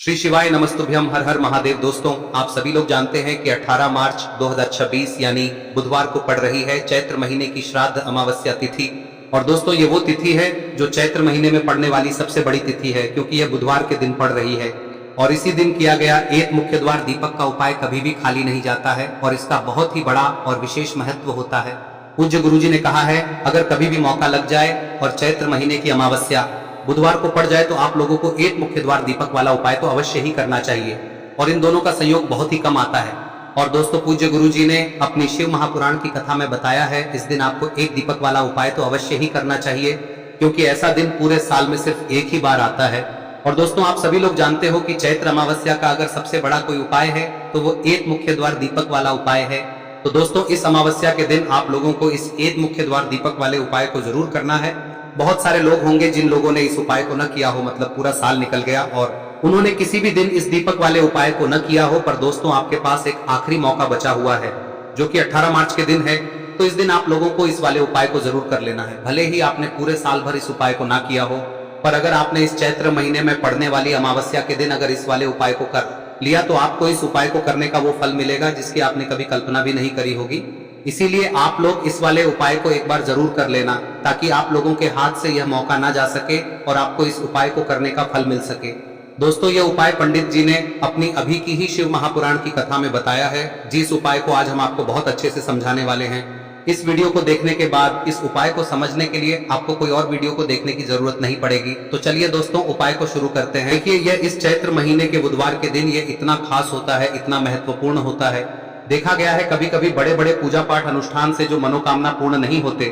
श्री शिवाय नमस्तुभ्यम हर हर महादेव। दोस्तों, आप सभी लोग जानते हैं कि 18 मार्च 2026 यानी बुधवार को पड़ रही है चैत्र महीने की श्राद्ध अमावस्या तिथि। और दोस्तों, ये वो तिथि है जो चैत्र महीने में पड़ने वाली सबसे बड़ी तिथि है, क्योंकि यह बुधवार के दिन पड़ रही है। और इसी दिन किया गया एक मुख्य द्वार दीपक का उपाय कभी भी खाली नहीं जाता है और इसका बहुत ही बड़ा और विशेष महत्व होता है। पूज्य गुरुजी ने कहा है, अगर कभी भी मौका लग जाए और चैत्र महीने की अमावस्या बुधवार को पड़ जाए तो आप लोगों को एक मुख्य द्वार दीपक वाला उपाय तो अवश्य ही करना चाहिए। और इन दोनों का संयोग बहुत ही कम आता है। और दोस्तों, पूज्य गुरुजी ने अपनी शिव महापुराण की कथा में बताया है, इस दिन आपको एक दीपक वाला उपाय तो अवश्य ही करना चाहिए, क्योंकि ऐसा दिन पूरे साल में सिर्फ एक ही बार आता है। और दोस्तों, आप सभी लोग जानते हो कि चैत्र अमावस्या का अगर सबसे बड़ा कोई उपाय है तो वो एक मुख्य द्वार दीपक वाला उपाय है। तो दोस्तों, इस अमावस्या के दिन आप लोगों को इस एक मुख्य द्वार दीपक वाले उपाय को जरूर करना है। बहुत सारे लोग होंगे जिन लोगों ने इस उपाय को न किया हो, मतलब पूरा साल निकल गया और उन्होंने किसी भी दिन इस दीपक वाले उपाय को न किया हो। पर दोस्तों, आपके पास एक आखिरी मौका बचा हुआ है जो कि 18 मार्च के दिन है। तो इस दिन आप लोगों को इस वाले उपाय को जरूर कर लेना है। भले ही आपने पूरे साल भर इस उपाय को ना किया हो, पर अगर आपने इस चैत्र महीने में पड़ने वाली अमावस्या के दिन अगर इस वाले उपाय को कर लिया तो आपको इस उपाय को करने का वो फल मिलेगा जिसकी आपने कभी कल्पना भी नहीं करी होगी। इसीलिए आप लोग इस वाले उपाय को एक बार जरूर कर लेना, ताकि आप लोगों के हाथ से यह मौका ना जा सके और आपको इस उपाय को करने का फल मिल सके। दोस्तों, यह उपाय पंडित जी ने अपनी अभी की ही शिव महापुराण की कथा में बताया है, जिस उपाय को आज हम आपको बहुत अच्छे से समझाने वाले हैं। इस वीडियो को देखने के बाद इस उपाय को समझने के लिए आपको कोई और वीडियो को देखने की जरूरत नहीं पड़ेगी। तो चलिए दोस्तों, उपाय को शुरू करते हैं। देखिए, यह इस चैत्र महीने के बुधवार के दिन ये इतना खास होता है, इतना महत्वपूर्ण होता है। देखा गया है कभी कभी बड़े बड़े पूजा पाठ अनुष्ठान से जो मनोकामना पूर्ण नहीं होते,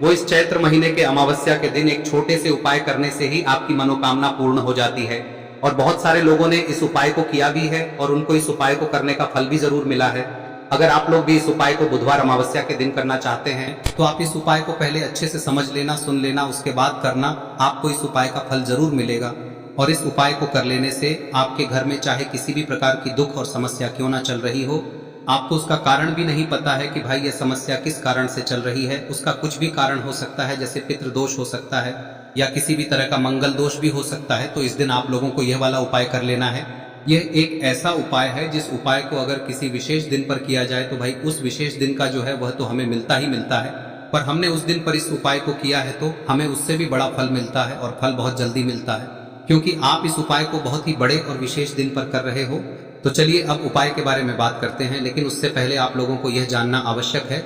वो इस चैत्र महीने के अमावस्या के दिन एक छोटे से उपाय करने से ही आपकी मनोकामना पूर्ण हो जाती है। और बहुत सारे लोगों ने इस उपाय को किया भी है और उनको इस उपाय को करने का फल भी जरूर मिला है। अगर आप लोग भी इस उपाय को बुधवार अमावस्या के दिन करना चाहते हैं तो आप इस उपाय को पहले अच्छे से समझ लेना, सुन लेना, उसके बाद करना। आपको इस उपाय का फल जरूर मिलेगा। और इस उपाय को कर लेने से आपके घर में चाहे किसी भी प्रकार की दुख और समस्या क्यों ना चल रही हो, आपको उसका कारण भी नहीं पता है कि भाई यह समस्या किस कारण से चल रही है, उसका कुछ भी कारण हो सकता है, जैसे पितृदोष हो सकता है या किसी भी तरह का मंगल दोष भी हो सकता है। तो इस दिन आप लोगों को यह वाला उपाय कर लेना है। यह एक ऐसा उपाय है जिस उपाय को अगर किसी विशेष दिन पर किया जाए तो भाई उस विशेष दिन का जो है वह तो हमें मिलता ही मिलता है। पर हमने उस दिन पर इस उपाय को किया है तो हमें उससे भी बड़ा फल मिलता है और फल बहुत जल्दी मिलता है, क्योंकि आप इस उपाय को बहुत ही बड़े और विशेष दिन पर कर रहे हो। तो चलिए अब उपाय के बारे में बात करते हैं, लेकिन उससे पहले आप लोगों को यह जानना आवश्यक है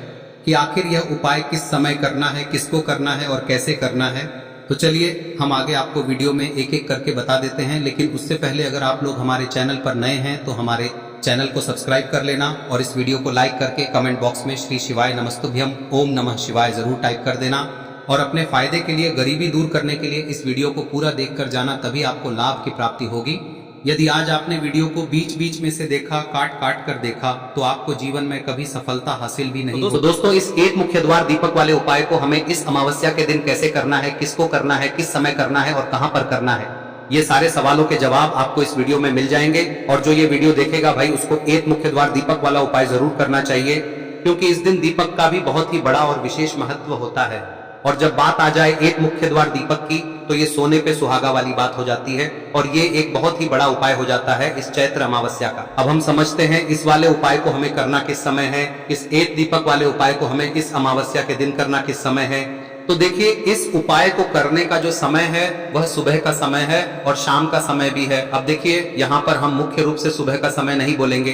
कि आखिर यह उपाय किस समय करना है, किसको करना है और कैसे करना है। तो चलिए हम आगे आपको वीडियो में एक एक करके बता देते हैं। लेकिन उससे पहले अगर आप लोग हमारे चैनल पर नए हैं तो हमारे चैनल को सब्सक्राइब कर लेना और इस वीडियो को लाइक करके कमेंट बॉक्स में श्री शिवाय नमस्तुभ्यम ओम नमः शिवाय जरूर टाइप कर देना। और अपने फायदे के लिए, गरीबी दूर करने के लिए इस वीडियो को पूरा देखकर जाना, तभी आपको लाभ की प्राप्ति होगी। यदि आज आपने वीडियो को बीच बीच में से देखा, काट काट कर देखा, तो आपको जीवन में कभी सफलता हासिल भी नहीं होगी। दोस्तों, इस एक मुख्य द्वार दीपक वाले उपाय को हमें इस अमावस्या के दिन कैसे करना है, किसको करना है, किस समय करना है और कहां पर करना है, ये सारे सवालों के जवाब आपको इस वीडियो में मिल जाएंगे। और जो ये वीडियो देखेगा भाई, उसको एक मुख्य द्वार दीपक वाला उपाय जरूर करना चाहिए, क्योंकि इस दिन दीपक का भी बहुत ही बड़ा और विशेष महत्व होता है। और जब बात आ जाए एक मुख्य द्वार दीपक की, तो ये सोने पे सुहागा वाली बात हो जाती है और ये एक बहुत ही बड़ा उपाय हो जाता है इस चैत्र अमावस्या का। अब हम समझते हैं इस वाले उपाय को हमें करना किस समय है, इस एक दीपक वाले उपाय को हमें इस अमावस्या के दिन करना किस समय है। तो देखिए, इस उपाय को करने का जो समय है वह सुबह का समय है और शाम का समय भी है। अब देखिए, यहाँ पर हम मुख्य रूप से सुबह का समय नहीं बोलेंगे,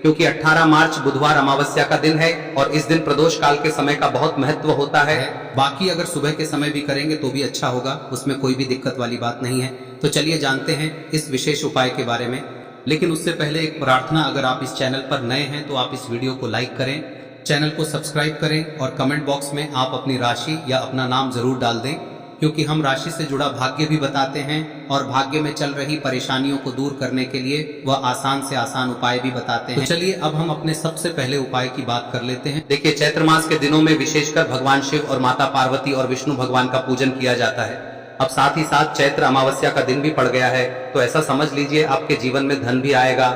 क्योंकि 18 मार्च बुधवार अमावस्या का दिन है और इस दिन प्रदोष काल के समय का बहुत महत्व होता है। बाकी अगर सुबह के समय भी करेंगे तो भी अच्छा होगा, उसमें कोई भी दिक्कत वाली बात नहीं है। तो चलिए जानते हैं इस विशेष उपाय के बारे में। लेकिन उससे पहले एक प्रार्थना, अगर आप इस चैनल पर नए हैं तो आप इस वीडियो को लाइक करें, चैनल को सब्सक्राइब करें और कमेंट बॉक्स में आप अपनी राशि या अपना नाम जरूर डाल दें, क्योंकि हम राशि से जुड़ा भाग्य भी बताते हैं और भाग्य में चल रही परेशानियों को दूर करने के लिए वह आसान से आसान उपाय भी बताते हैं। तो चलिए अब हम अपने सबसे पहले उपाय की बात कर लेते हैं। देखिए, चैत्र मास के दिनों में विशेषकर भगवान शिव और माता पार्वती और विष्णु भगवान का पूजन किया जाता है। अब साथ ही साथ चैत्र अमावस्या का दिन भी पड़ गया है, तो ऐसा समझ लीजिए आपके जीवन में धन भी आएगा,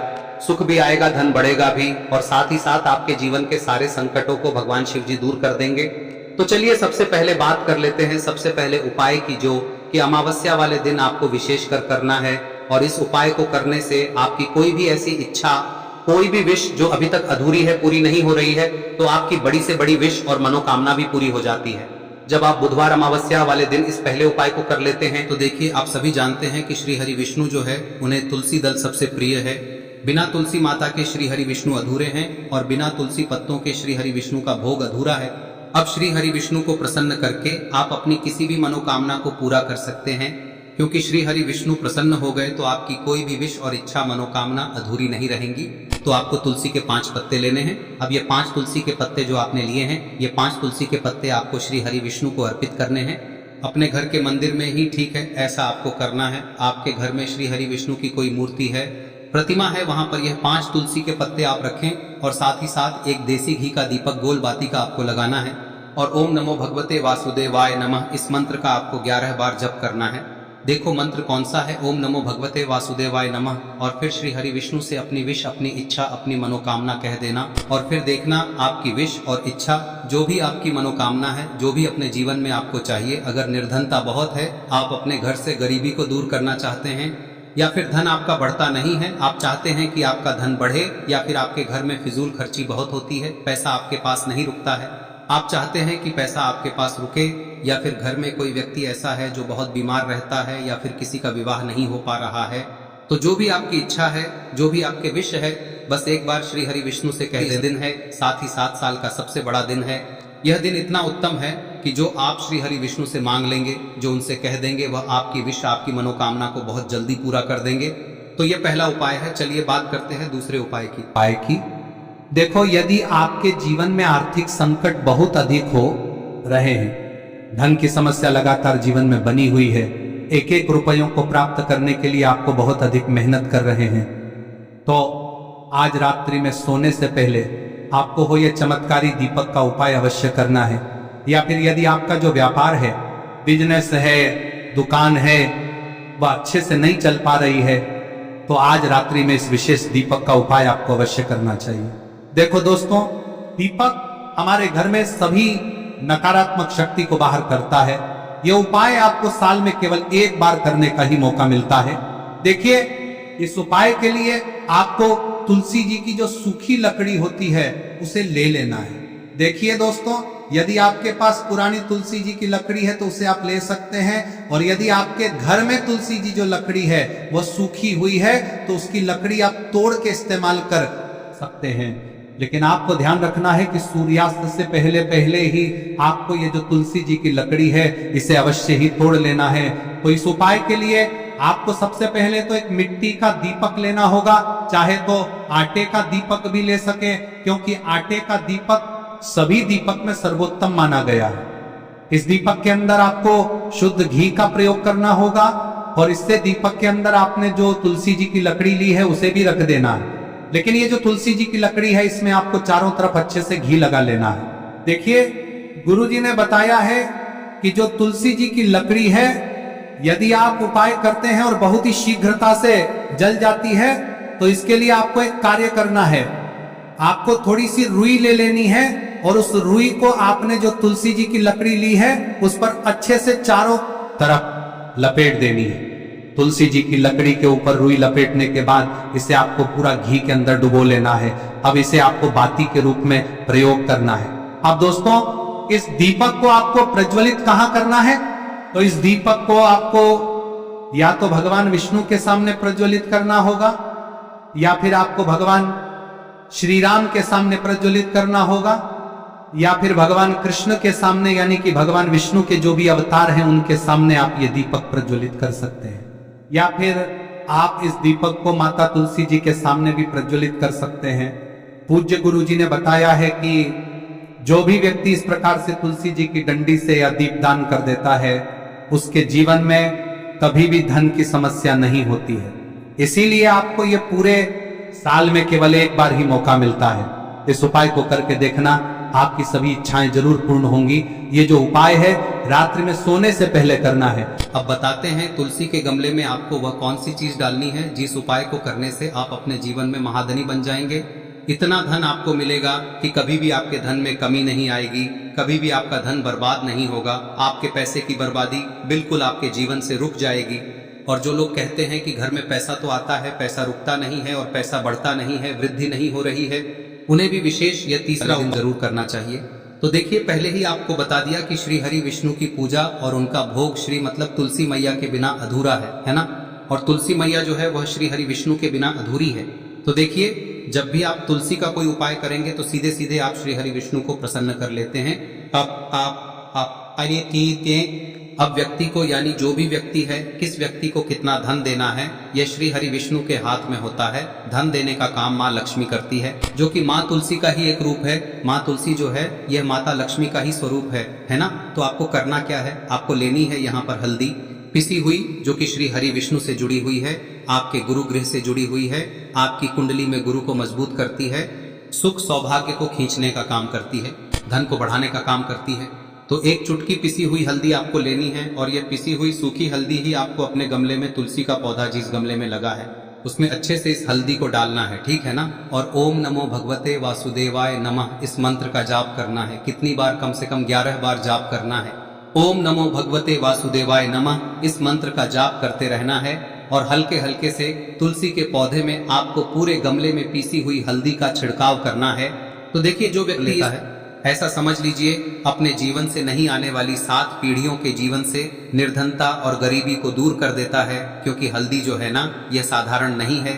सुख भी आएगा, धन बढ़ेगा भी, और साथ ही साथ आपके जीवन के सारे संकटों को भगवान शिव जी दूर कर देंगे। तो चलिए सबसे पहले बात कर लेते हैं सबसे पहले उपाय की, जो कि अमावस्या वाले दिन आपको विशेष कर करना है। और इस उपाय को करने से आपकी कोई भी ऐसी इच्छा, कोई भी विश जो अभी तक अधूरी है, पूरी नहीं हो रही है, तो आपकी बड़ी से बड़ी विश और मनोकामना भी पूरी हो जाती है। जब आप बुधवार अमावस्या वाले दिन इस पहले उपाय को कर लेते हैं तो देखिए, आप सभी जानते हैं कि श्री हरि विष्णु जो है उन्हें तुलसी दल सबसे प्रिय है। बिना तुलसी माता के श्री हरि विष्णु अधूरे हैं और बिना तुलसी पत्तों के श्री हरि विष्णु का भोग अधूरा है। अब श्री हरि विष्णु को प्रसन्न करके आप अपनी किसी भी मनोकामना को पूरा कर सकते हैं, क्योंकि श्री हरि विष्णु प्रसन्न हो गए तो आपकी कोई भी विश और इच्छा मनोकामना अधूरी नहीं रहेंगी। तो आपको तुलसी के 5 पत्ते लेने हैं। अब ये 5 तुलसी के पत्ते जो आपने लिए हैं, ये 5 तुलसी के पत्ते आपको श्री हरि विष्णु को अर्पित करने हैं। अपने घर के मंदिर में ही ठीक है, ऐसा आपको करना है। आपके घर में श्री हरि विष्णु की कोई मूर्ति है, प्रतिमा है, वहां पर यह 5 तुलसी के पत्ते आप रखें और साथ ही साथ एक देसी घी का दीपक गोल बाती का आपको लगाना है और ओम नमो भगवते वासुदेवाय नमः इस मंत्र का आपको 11 बार जप करना है। देखो मंत्र कौन सा है, ओम नमो भगवते वासुदेवाय नमः, और फिर श्री हरि विष्णु से अपनी विश, अपनी इच्छा, अपनी मनोकामना कह देना और फिर देखना आपकी विश और इच्छा, जो भी आपकी मनोकामना है, जो भी अपने जीवन में आपको चाहिए। अगर निर्धनता बहुत है, आप अपने घर से गरीबी को दूर करना चाहते हैं, या फिर धन आपका बढ़ता नहीं है, आप चाहते हैं कि आपका धन बढ़े, या फिर आपके घर में फिजूल खर्ची बहुत होती है, पैसा आपके पास नहीं रुकता है, आप चाहते हैं कि पैसा आपके पास रुके, या फिर घर में कोई व्यक्ति ऐसा है जो बहुत बीमार रहता है, या फिर किसी का विवाह नहीं हो पा रहा है, तो जो भी आपकी इच्छा है, जो भी आपके विश है, बस एक बार श्री हरि विष्णु से कह दे। दिन है, साथ ही 7 साल का सबसे बड़ा दिन है। यह दिन इतना उत्तम है कि जो आप श्री हरि विष्णु से मांग लेंगे, जो उनसे कह देंगे, वह आपकी विश, आपकी मनोकामना को बहुत जल्दी पूरा कर देंगे। तो यह पहला उपाय है। चलिए बात करते हैं दूसरे उपाय की। देखो, यदि आपके जीवन में आर्थिक संकट बहुत अधिक हो रहे हैं, धन की समस्या लगातार जीवन में बनी हुई है, एक एक रुपयों को प्राप्त करने के लिए आपको बहुत अधिक मेहनत कर रहे हैं, तो आज रात्रि में सोने से पहले आपको हो यह चमत्कारी दीपक का उपाय अवश्य करना है। या फिर यदि आपका जो व्यापार है, बिजनेस है, दुकान है, वह अच्छे से नहीं चल पा रही है, तो आज रात्रि में इस विशेष दीपक का उपाय आपको अवश्य करना चाहिए। देखो दोस्तों, दीपक हमारे घर में सभी नकारात्मक शक्ति को बाहर करता है। यह उपाय आपको साल में केवल एक बार करने का ही मौका मिलता है। देखिए, इस उपाय के लिए आपको तुलसी जी की जो सूखी लकड़ी होती है उसे ले लेना है। देखिए दोस्तों, यदि आपके पास पुरानी तुलसी जी की लकड़ी है तो उसे आप ले सकते हैं, और यदि आपके घर में तुलसी जी जो लकड़ी है वह सूखी हुई है तो उसकी लकड़ी आप तोड़ के इस्तेमाल कर सकते हैं। लेकिन आपको ध्यान रखना है कि सूर्यास्त से पहले पहले ही आपको ये जो तुलसी जी की लकड़ी है इसे अवश्य ही तोड़ लेना है। तो इस उपाय के लिए आपको सबसे पहले तो एक मिट्टी का दीपक लेना होगा, चाहे तो आटे का दीपक भी ले सके, क्योंकि आटे का दीपक सभी दीपक में सर्वोत्तम माना गया है। इस दीपक के अंदर आपको शुद्ध घी का प्रयोग करना होगा, और इससे दीपक के अंदर आपने जो तुलसी जी की लकड़ी ली है उसे भी रख देना है। लेकिन ये जो तुलसी जी की लकड़ी है, इसमें आपको चारों तरफ अच्छे से घी लगा लेना है। देखिए, गुरु जी ने बताया है कि जो तुलसी जी की लकड़ी है, यदि आप उपाय करते हैं और बहुत ही शीघ्रता से जल जाती है, तो इसके लिए आपको एक कार्य करना है। आपको थोड़ी सी रुई ले लेनी है और उस रुई को आपने जो तुलसी जी की लकड़ी ली है उस पर अच्छे से चारों तरफ लपेट देनी है। तुलसी जी की लकड़ी के ऊपर रुई लपेटने के बाद इसे आपको पूरा घी के अंदर डुबो लेना है। अब इसे आपको बाती के रूप में प्रयोग करना है। अब दोस्तों, इस दीपक को आपको प्रज्वलित कहां करना है? तो इस दीपक को आपको या तो भगवान विष्णु के सामने प्रज्वलित करना होगा, या फिर आपको भगवान श्री राम के सामने प्रज्वलित करना होगा, या फिर भगवान कृष्ण के सामने, यानी कि भगवान विष्णु के जो भी अवतार हैं उनके सामने आप ये दीपक प्रज्वलित कर सकते हैं। या फिर आप इस दीपक को माता तुलसी जी के सामने भी प्रज्वलित कर सकते हैं। पूज्य गुरु जी ने बताया है कि जो भी व्यक्ति इस प्रकार से तुलसी जी की डंडी से या दीपदान कर देता है, उसके जीवन में कभी भी धन की समस्या नहीं होती है। इसीलिए आपको ये पूरे साल में केवल एक बार ही मौका मिलता है। इस उपाय को करके देखना, आपकी सभी इच्छाएं जरूर पूर्ण होंगी। ये जो उपाय है रात्रि में सोने से पहले करना है। अब बताते हैं तुलसी के गमले में आपको वह कौन सी चीज डालनी है जिस उपाय को करने से आप अपने जीवन में महाधनी बन जाएंगे। इतना धन आपको मिलेगा कि कभी भी आपके धन में कमी नहीं आएगी, कभी भी आपका धन बर्बाद नहीं होगा, आपके पैसे की बर्बादी बिल्कुल आपके जीवन से रुक जाएगी। और जो लोग कहते हैं कि घर में पैसा तो आता है, पैसा रुकता नहीं है और पैसा बढ़ता नहीं है, वृद्धि नहीं हो रही है, उन्हें भी विशेष यह तीसरा दिन जरूर करना चाहिए। तो देखिए, पहले ही आपको बता दिया कि श्री हरि विष्णु की पूजा और उनका भोग श्री मतलब तुलसी मैया के बिना अधूरा है ना। और तुलसी मैया जो है वह श्री हरि विष्णु के बिना अधूरी है। तो देखिए, जब भी आप तुलसी का कोई उपाय करेंगे तो सीधे सीधे आप श्री हरि विष्णु को प्रसन्न कर लेते हैं। अब व्यक्ति को, यानी जो भी व्यक्ति है, किस व्यक्ति को कितना धन देना है, यह श्री हरि विष्णु के हाथ में होता है। धन देने का काम माँ लक्ष्मी करती है, जो कि माँ तुलसी का ही एक रूप है। माँ तुलसी जो है यह माता लक्ष्मी का ही स्वरूप है ना। तो आपको करना क्या है, आपको लेनी है यहाँ पर हल्दी पिसी हुई, जो कि श्री हरि विष्णु से जुड़ी हुई है, आपके गुरु गृह से जुड़ी हुई है, आपकी कुंडली में गुरु को मजबूत करती है, सुख सौभाग्य को खींचने का काम करती है, धन को बढ़ाने का काम करती है। तो एक चुटकी पिसी हुई हल्दी आपको लेनी है और यह पिसी हुई सूखी हल्दी ही आपको अपने गमले में, तुलसी का पौधा जिस गमले में लगा है उसमें अच्छे से इस हल्दी को डालना है, ठीक है ना। और ओम नमो भगवते वासुदेवाय नमः इस मंत्र का जाप करना है। कितनी बार? कम से कम 11 बार जाप करना है। ओम नमो भगवते वासुदेवाय नमः इस मंत्र का जाप करते रहना है और हल्के हल्के से तुलसी के पौधे में आपको पूरे गमले में पीसी हुई हल्दी का छिड़काव करना है। तो देखिए, जो व्यक्ति लेता है, ऐसा समझ लीजिए अपने जीवन से नहीं आने वाली 7 पीढ़ियों के जीवन से निर्धनता और गरीबी को दूर कर देता है। क्योंकि हल्दी जो है ना, यह साधारण नहीं है।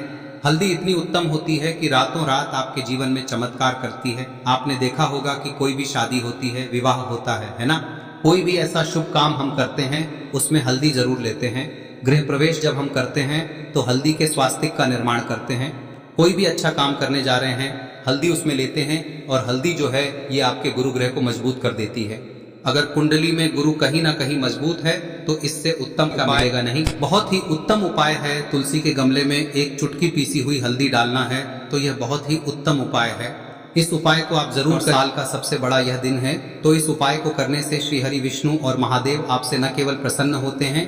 हल्दी इतनी उत्तम होती है कि रातों रात आपके जीवन में चमत्कार करती है। आपने देखा होगा कि कोई भी शादी होती है, विवाह होता है ना, कोई भी ऐसा शुभ काम हम करते हैं उसमें हल्दी जरूर लेते हैं। गृह प्रवेश जब हम करते हैं तो हल्दी के स्वास्तिक का निर्माण करते हैं। कोई भी अच्छा काम करने जा रहे हैं, हल्दी उसमें लेते हैं और हल्दी जो है ये आपके गुरु ग्रह को मजबूत कर देती है। अगर कुंडली में गुरु कहीं ना कहीं मजबूत है तो इससे उत्तम का मिलेगा नहीं। बहुत ही उत्तम उपाय है, तुलसी के गमले में एक चुटकी पीसी हुई हल्दी डालना है, तो यह बहुत ही उत्तम उपाय है। इस उपाय को आप जरूर, साल का सबसे बड़ा यह दिन है, तो इस उपाय को करने से श्री हरि विष्णु और महादेव आपसे न केवल प्रसन्न होते हैं,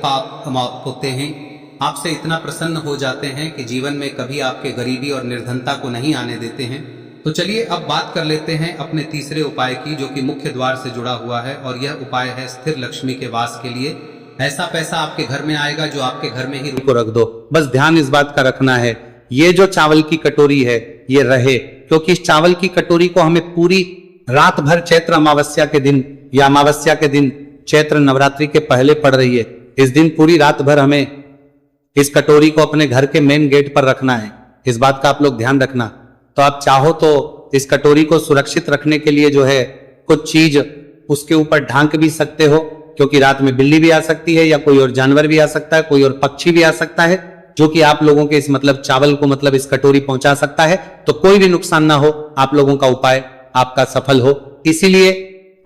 पाप होते हैं, आपसे इतना प्रसन्न हो जाते हैं कि जीवन में कभी आपके गरीबी और निर्धनता को नहीं आने देते हैं। तो चलिए अब बात कर लेते हैं अपने तीसरे उपाय की, जो कि मुख्य द्वार से जुड़ा हुआ है और यह उपाय है स्थिर लक्ष्मी के वास के लिए। ऐसा पैसा आपके घर में आएगा जो आपके घर में ही को रख दो। बस ध्यान इस बात का रखना है, ये जो चावल की कटोरी है ये रहे, क्योंकि इस चावल की कटोरी को हमें पूरी रात भर चैत्र अमावस्या के दिन या अमावस्या के दिन, चैत्र नवरात्रि के पहले पड़ रही है, इस दिन पूरी रात भर हमें इस कटोरी को अपने घर के मेन गेट पर रखना है। इस बात का आप लोग ध्यान रखना। तो आप चाहो तो इस कटोरी को सुरक्षित रखने के लिए जो है कुछ चीज उसके ऊपर ढांक भी सकते हो, क्योंकि रात में बिल्ली भी आ सकती है या कोई और जानवर भी आ सकता है, कोई और पक्षी भी आ सकता है, जो कि आप लोगों के इस मतलब चावल को मतलब इस कटोरी पहुंचा सकता है। तो कोई भी नुकसान ना हो, आप लोगों का उपाय आपका सफल हो। इसीलिए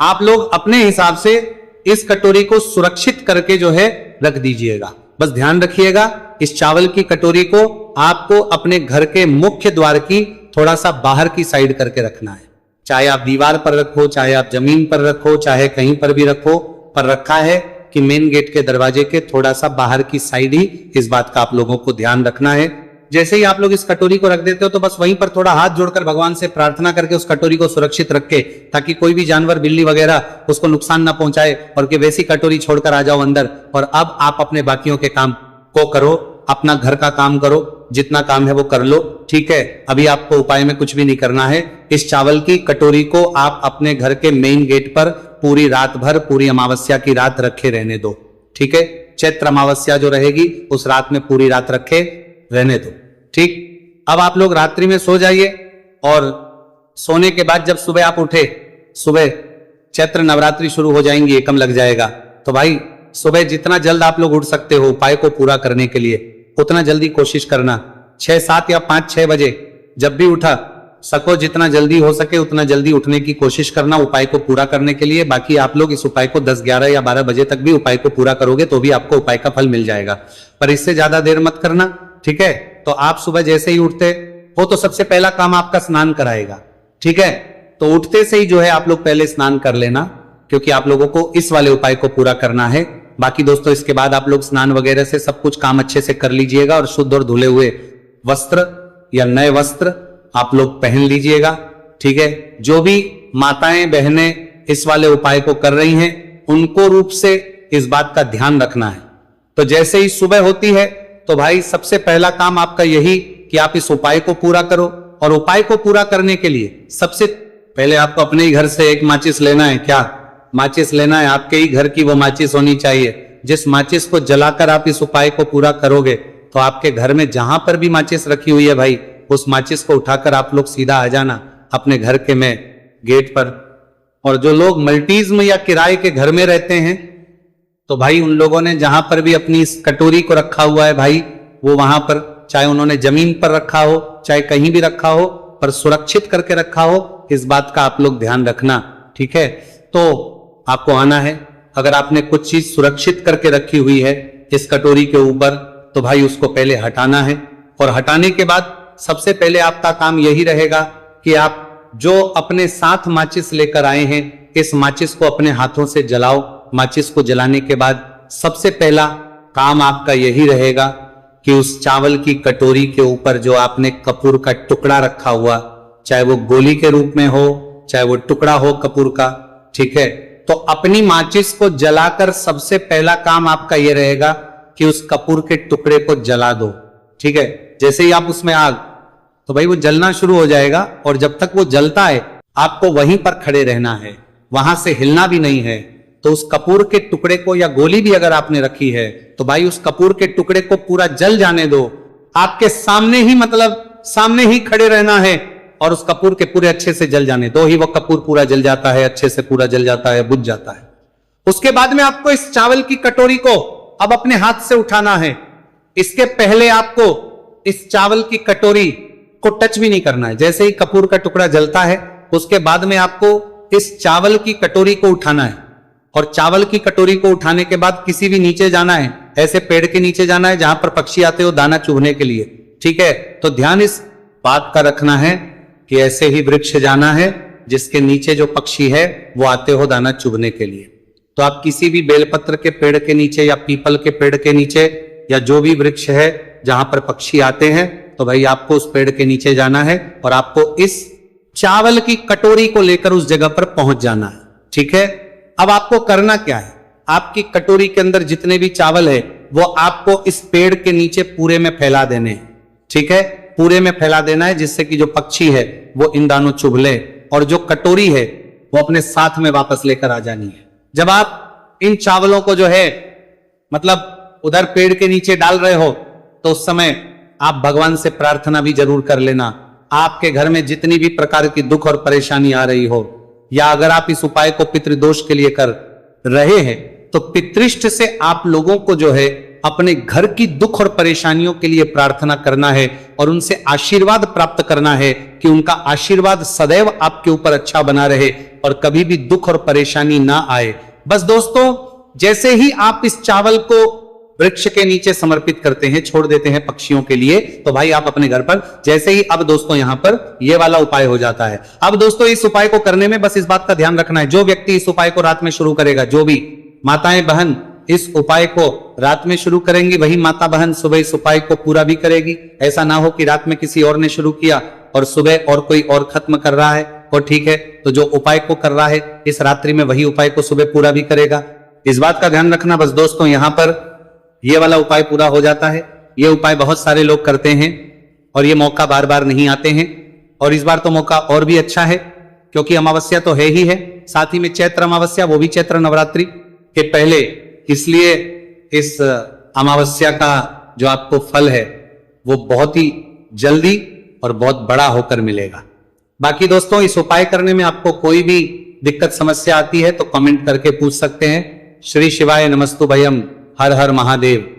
आप लोग अपने हिसाब से इस कटोरी को सुरक्षित करके जो है रख दीजिएगा। बस ध्यान रखिएगा, इस चावल की कटोरी को आपको अपने घर के मुख्य द्वार की थोड़ा सा बाहर की साइड करके रखना है। चाहे आप दीवार पर रखो, चाहे आप जमीन पर रखो, चाहे कहीं पर भी रखो, पर रखा है कि मेन गेट के दरवाजे के थोड़ा सा बाहर की साइड ही। इस बात का आप लोगों को ध्यान रखना है। जैसे ही आप लोग इस कटोरी को रख देते हो तो बस वहीं पर थोड़ा हाथ जोड़कर भगवान से प्रार्थना करके उस कटोरी को सुरक्षित रखे, ताकि कोई भी जानवर, बिल्ली वगैरह उसको नुकसान ना पहुंचाए और कि वैसी कटोरी छोड़कर आ जाओ अंदर। और अब आप अपने बाकियों के काम को करो, अपना घर का काम करो, जितना काम है वो कर लो, ठीक है। अभी आपको उपाय में कुछ भी नहीं करना है। इस चावल की कटोरी को आप अपने घर के मेन गेट पर पूरी रात भर, पूरी अमावस्या की रात रखे रहने दो, ठीक है। चैत्र अमावस्या जो रहेगी उस रात में पूरी रात रखे रहने दो, ठीक। अब आप लोग रात्रि में सो जाइए और सोने के बाद जब सुबह आप उठे, सुबह चैत्र नवरात्रि शुरू हो जाएंगी, एकम लग जाएगा, तो भाई सुबह जितना जल्द आप लोग उठ सकते हो उपाय को पूरा करने के लिए उतना जल्दी कोशिश करना। 6, 7 या 5, 6 बजे जब भी उठा सको, जितना जल्दी हो सके उतना जल्दी उठने की कोशिश करना उपाय को पूरा करने के लिए। बाकी आप लोग इस उपाय को 10, 11 या 12 बजे तक भी उपाय को पूरा करोगे तो भी आपको उपाय का फल मिल जाएगा, पर इससे ज्यादा देर मत करना, ठीक है। तो आप सुबह जैसे ही उठते हो तो सबसे पहला काम आपका स्नान कराएगा, ठीक है। तो उठते से ही जो है आप लोग पहले स्नान कर लेना, क्योंकि आप लोगों को इस वाले उपाय को पूरा करना है। बाकी दोस्तों इसके बाद आप लोग स्नान वगैरह से सब कुछ काम अच्छे से कर लीजिएगा और शुद्ध और धुले हुए वस्त्र या नए वस्त्र आप लोग पहन लीजिएगा, ठीक है। जो भी माताएं बहनें इस वाले उपाय को कर रही हैं उनको रूप से इस बात का ध्यान रखना है तो जैसे ही सुबह होती है तो भाई सबसे पहला काम आपका यही कि आप इस उपाय को पूरा करो। और उपाय को पूरा करने के लिए सबसे पहले आपको अपने ही घर से एक माचिस लेना है। क्या माचिस लेना है? आपके ही घर की वो माचिस होनी चाहिए। जिस माचिस को जलाकर आप इस उपाय को पूरा करोगे तो आपके घर में जहां पर भी माचिस रखी हुई है भाई, उस माचिस को उठाकर आप लोग सीधा आ जाना अपने घर के में गेट पर। और जो लोग मल्टीज में या किराए के घर में रहते हैं तो भाई उन लोगों ने जहां पर भी अपनी इस कटोरी को रखा हुआ है भाई, वो वहां पर चाहे उन्होंने जमीन पर रखा हो चाहे कहीं भी रखा हो, पर सुरक्षित करके रखा हो, इस बात का आप लोग ध्यान रखना। ठीक है, तो आपको आना है। अगर आपने कुछ चीज सुरक्षित करके रखी हुई है इस कटोरी के ऊपर तो भाई उसको पहले हटाना है। और हटाने के बाद सबसे पहले आपका काम यही रहेगा कि आप जो अपने साथ माचिस लेकर आए हैं इस माचिस को अपने हाथों से जलाओ। माचिस को जलाने के बाद सबसे पहला काम आपका यही रहेगा कि उस चावल की कटोरी के ऊपर जो आपने कपूर का टुकड़ा रखा हुआ, चाहे वो गोली के रूप में हो चाहे वो टुकड़ा हो कपूर का, ठीक है, तो अपनी माचिस को जलाकर सबसे पहला काम आपका यह रहेगा कि उस कपूर के टुकड़े को जला दो। ठीक है, जैसे ही आप उसमें आग, तो भाई वो जलना शुरू हो जाएगा और जब तक वो जलता है आपको वहीं पर खड़े रहना है, वहां से हिलना भी नहीं है। तो उस कपूर के टुकड़े को या गोली भी अगर आपने रखी है तो भाई उस कपूर के टुकड़े को पूरा जल जाने दो। आपके सामने ही, मतलब सामने ही खड़े रहना है और उस कपूर के पूरे अच्छे से जल जाने दो ही वो कपूर पूरा जल जाता है, अच्छे से पूरा जल जाता है, बुझ जाता है। उसके बाद में आपको इस चावल की कटोरी को अब अपने हाथ से उठाना है। इसके पहले आपको इस चावल की कटोरी को टच भी नहीं करना है। जैसे ही कपूर का टुकड़ा जलता है उसके बाद में आपको इस चावल की कटोरी को उठाना है। और चावल की कटोरी को उठाने के बाद किसी भी नीचे जाना है, ऐसे पेड़ के नीचे जाना है जहां पर पक्षी आते हो दाना चुभने के लिए। ठीक है, तो ध्यान इस बात का रखना है कि ऐसे ही वृक्ष जाना है जिसके नीचे जो पक्षी है वो आते हो दाना चुभने के लिए। तो आप किसी भी बेलपत्र के पेड़ के नीचे या पीपल के पेड़ के नीचे या जो भी वृक्ष है जहां पर पक्षी आते हैं तो भाई आपको उस पेड़ के नीचे जाना है और आपको इस चावल की कटोरी को लेकर उस जगह पर पहुंच जाना है। ठीक है, अब आपको करना क्या है, आपकी कटोरी के अंदर जितने भी चावल है वो आपको इस पेड़ के नीचे पूरे में फैला देने हैं। ठीक है, पूरे में फैला देना है जिससे कि जो पक्षी है वो इन दानों चुभ ले और जो कटोरी है वो अपने साथ में वापस लेकर आ जानी है। जब आप इन चावलों को जो है मतलब उधर पेड़ के नीचे डाल रहे हो तो उस समय आप भगवान से प्रार्थना भी जरूर कर लेना। आपके घर में जितनी भी प्रकार की दुख और परेशानी आ रही हो, या अगर आप इस उपाय को पितृदोष के लिए कर रहे हैं तो पितृष्ठ से आप लोगों को जो है अपने घर की दुख और परेशानियों के लिए प्रार्थना करना है और उनसे आशीर्वाद प्राप्त करना है कि उनका आशीर्वाद सदैव आपके ऊपर अच्छा बना रहे और कभी भी दुख और परेशानी ना आए। बस दोस्तों, जैसे ही आप इस चावल को वृक्ष के नीचे समर्पित करते हैं, छोड़ देते हैं पक्षियों के लिए, तो भाई आप अपने घर पर जैसे ही अब दोस्तों यहां पर ये वाला उपाय हो जाता है। अब दोस्तों इस उपाय को करने में बस इस बात का ध्यान रखना है, जो व्यक्ति इस उपाय को रात में शुरू करेगा, जो भी माताएं बहन इस उपाय को रात में शुरू करेंगी वही माता बहन सुबह इस उपाय को पूरा भी करेगी। ऐसा ना हो कि रात में किसी और ने शुरू किया और सुबह और कोई और खत्म कर रहा है। और ठीक है, तो जो उपाय को कर रहा है इस रात्रि में वही उपाय को सुबह पूरा भी करेगा। इस बात का ध्यान रखना। बस दोस्तों यहां पर ये वाला उपाय पूरा हो जाता है। ये उपाय बहुत सारे लोग करते हैं और ये मौका बार बार नहीं आते हैं, और इस बार तो मौका और भी अच्छा है क्योंकि अमावस्या तो है ही है, साथ ही में चैत्र अमावस्या, वो भी चैत्र नवरात्रि के पहले, इसलिए इस अमावस्या का जो आपको फल है वो बहुत ही जल्दी और बहुत बड़ा होकर मिलेगा। बाकी दोस्तों इस उपाय करने में आपको कोई भी दिक्कत समस्या आती है तो कमेंट करके पूछ सकते हैं। श्री शिवाय नमस्तु भयम। हर हर महादेव।